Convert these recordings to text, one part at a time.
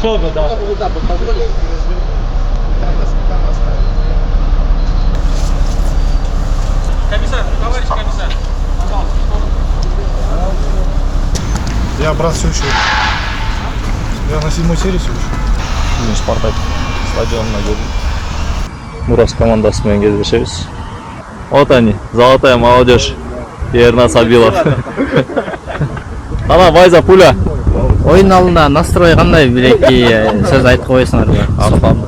Особо, да. Комиссар, товарищ комиссар. Я, брат, все еще. Я на 7-й серии все еще. Спартак стадионuna келдим. Мурас командасымен кездешебиз. Вот они, золотая молодежь. Ернас Абилов. Ана Вайза пуля. Ойын алдында настрой қандай, бір-екі сөз айтып қойсыңар ба? Артам.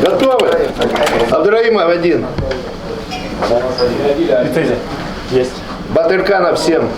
Готовы? Абдраимов один. Есть. Батырканов всем.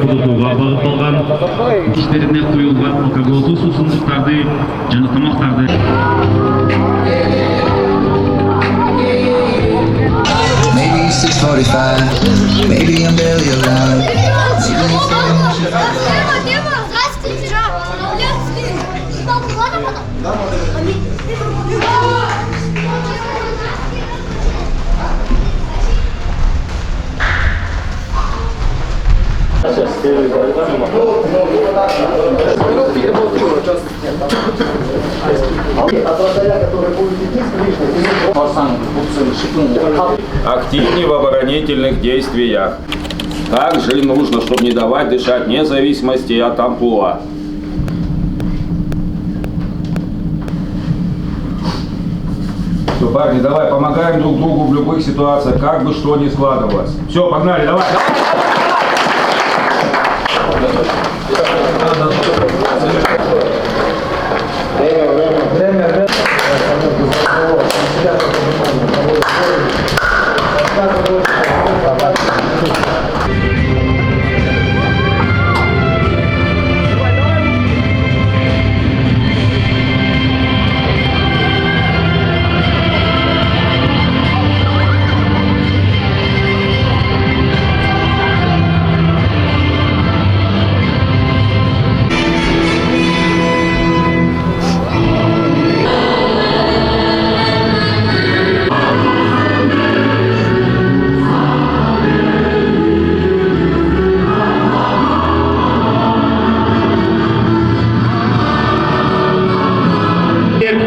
Кудутууга багытталган кишилерине куюлган алкоголдуу суусундуктарды жана тамактарды Maybe it's 6:45, maybe I'm barely alive. Активнее в оборонительных действиях. Также нужно, чтобы не давать дышать вне зависимости от амплуа. Все, парни, давай, помогаем друг другу в любых ситуациях, как бы что ни складывалось. Все, погнали, давай!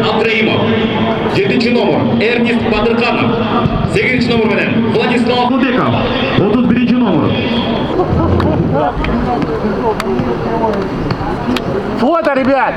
Абдраимов, 7-ci номер Эрнест Батырканов, 8-ci номер менен Владислав Кудеков, 31-ci номер. Фото, ребят!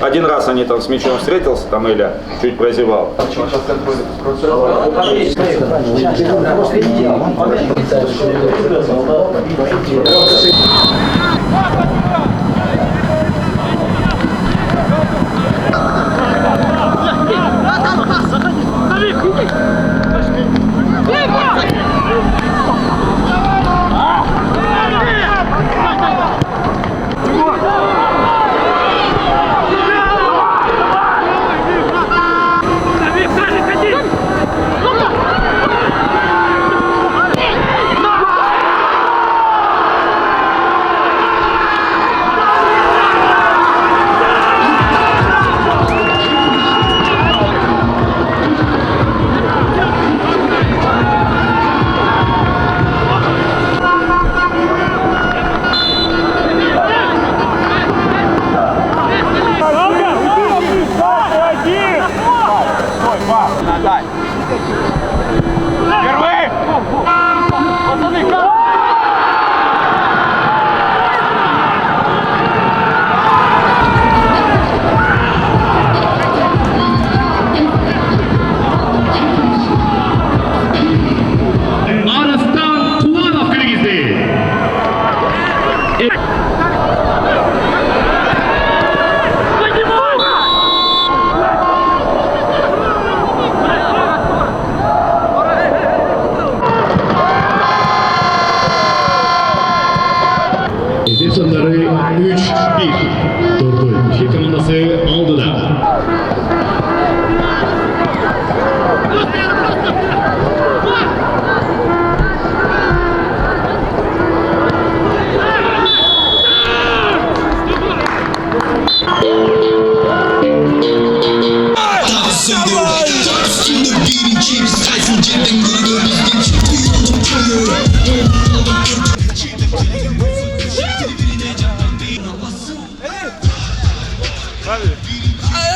Один раз они там с мячом встретился, там Иля чуть прозевал. Арыстан Туанов кіргізді. Efe sonları 3-1 durdu. İki komandası aldı da.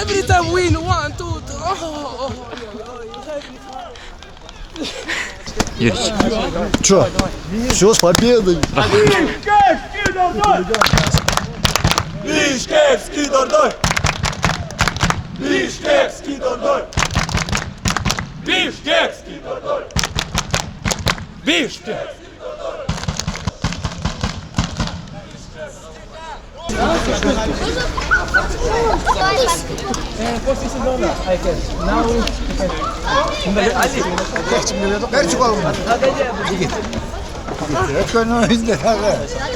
Every time win 1, 2, 3. Че? Все, с победой. Бишкекский дордой! Бишкекский дордой! Бишкекский дордой! Бишкек!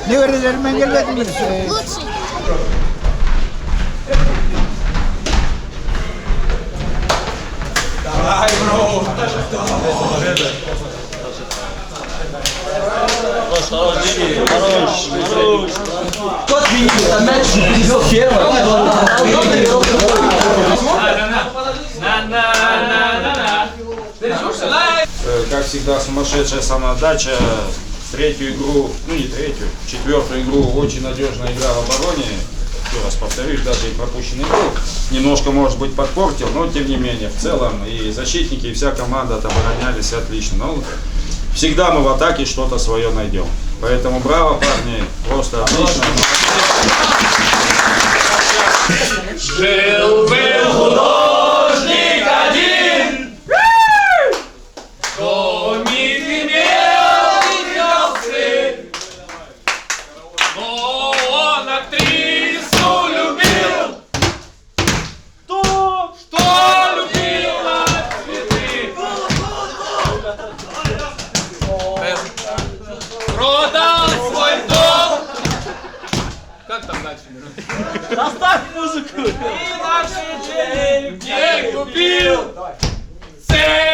Ne öğrenelim engelledim. Как всегда, сумасшедшая самоотдача. Третью игру, ну не третью, четвертую игру очень надежная игра в обороне. Еще раз повторюсь, даже и пропущенный гол немножко, может быть, подпортил, но тем не менее, в целом и защитники, и вся команда оборонялись отлично. Но всегда мы в атаке что-то свое найдем. Поэтому браво, парни, просто отлично. Жил-был художник один, что не имел и Заставь музыку! И наши денег не купил! Цель!